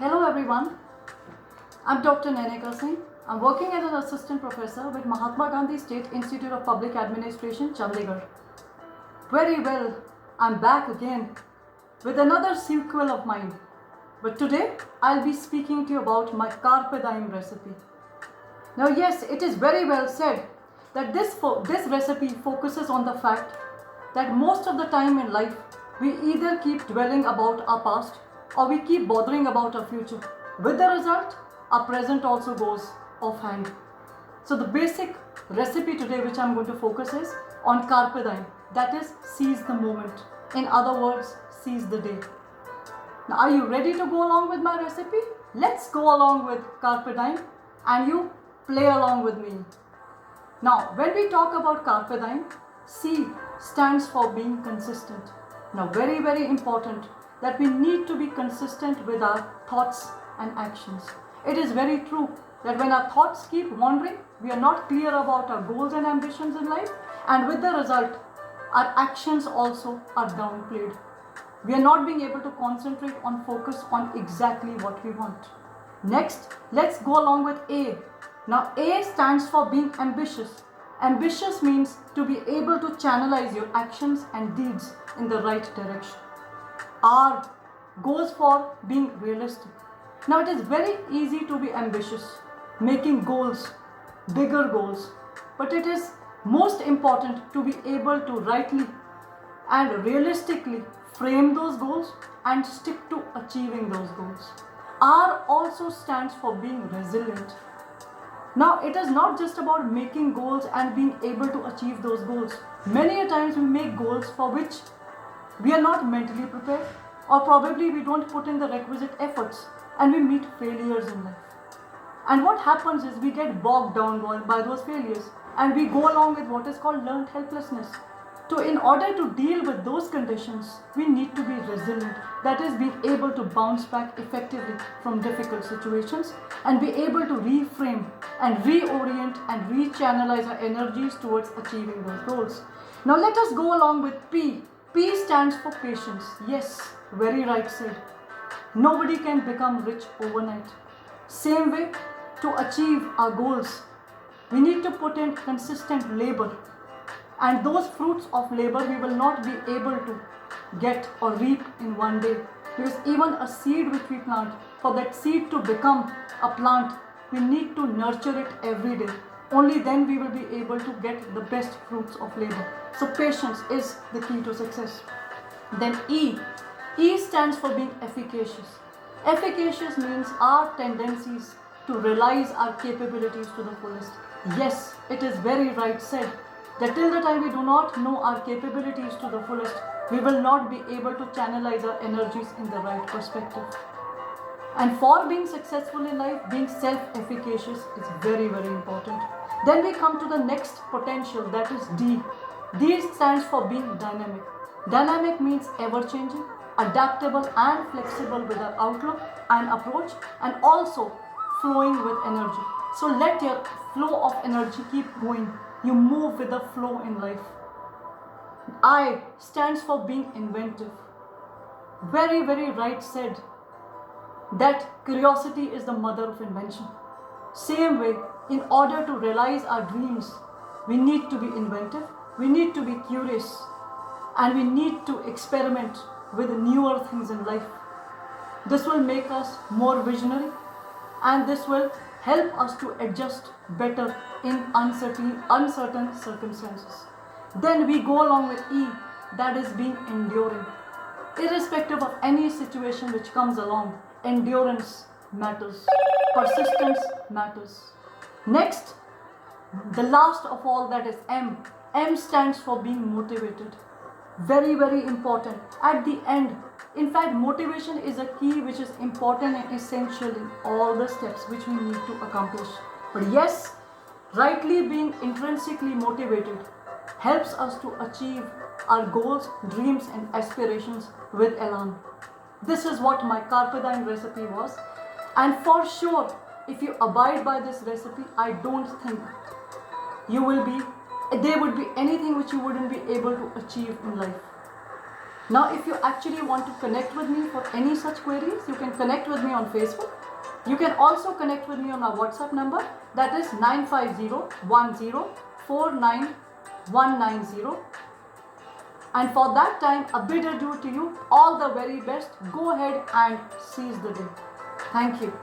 Hello everyone, I'm Dr. Neneka Singh. I'm working as an assistant professor with Mahatma Gandhi State Institute of Public Administration, Chandigarh. Very well, I'm back again with another sequel of mine. But today, I'll be speaking to you about my Carpe Diem recipe. Now yes, it is very well said that this recipe focuses on the fact that most of the time in life, we either keep dwelling about our past or we keep bothering about our future. With the result, our present also goes offhand. So the basic recipe today which I'm going to focus is on Carpe Diem, that is seize the moment. In other words, seize the day. Now are you ready to go along with my recipe? Let's go along with Carpe Diem and you play along with me. Now when we talk about Carpe Diem, C stands for being consistent. Now very important that we need to be consistent with our thoughts and actions. It is very true that when our thoughts keep wandering, we are not clear about our goals and ambitions in life, and with the result, our actions also are downplayed. We are not being able to concentrate on focus on exactly what we want. Next, let's go along with A. Now A stands for being ambitious. Ambitious means to be able to channelize your actions and deeds in the right direction. R goes for being realistic. Now it is very easy to be ambitious, making goals, bigger goals, but it is most important to be able to rightly and realistically frame those goals and stick to achieving those goals. R also stands for being resilient. Now it is not just about making goals and being able to achieve those goals. Many a times we make goals for which we are not mentally prepared, or probably we don't put in the requisite efforts and we meet failures in life. And what happens is we get bogged down by those failures and we go along with what is called learned helplessness. So in order to deal with those conditions, we need to be resilient. That is, being able to bounce back effectively from difficult situations and be able to reframe and reorient and rechannelize our energies towards achieving those goals. Now let us go along with P. P stands for patience. Yes, very right said. Nobody can become rich overnight. Same way, to achieve our goals, we need to put in consistent labor. And those fruits of labor we will not be able to get or reap in one day. Because even a seed which we plant, for that seed to become a plant, we need to nurture it every day. Only then we will be able to get the best fruits of labor. So patience is the key to success. Then E. E stands for being efficacious. Efficacious means our tendencies to realize our capabilities to the fullest. Yes, it is very right said that till the time we do not know our capabilities to the fullest, we will not be able to channelize our energies in the right perspective. And for being successful in life, being self-efficacious is very important. Then we come to the next potential, that is D. D stands for being dynamic. Dynamic means ever-changing, adaptable and flexible with our outlook and approach, and also flowing with energy. So let your flow of energy keep going. You move with the flow in life. I stands for being inventive. Very right said that curiosity is the mother of invention. Same way, in order to realize our dreams, we need to be inventive, we need to be curious, and we need to experiment with newer things in life. This will make us more visionary, and this will help us to adjust better in uncertain circumstances. Then we go along with E, that is being enduring. Irrespective of any situation which comes along, endurance matters, persistence matters. Next, the last of all, that is M. M stands for being motivated. Very important. At the end, in fact, motivation is a key which is important and essential in all the steps which we need to accomplish. But yes, rightly being intrinsically motivated helps us to achieve our goals, dreams and aspirations with elan. This is what my Carpe Diem recipe was, and for sure, if you abide by this recipe, I don't think there would be anything which you wouldn't be able to achieve in life. Now, if you actually want to connect with me for any such queries, you can connect with me on Facebook. You can also connect with me on our WhatsApp number, that is 950-10-49190. And for that time, a bid adieu to you. All the very best. Go ahead and seize the day. Thank you.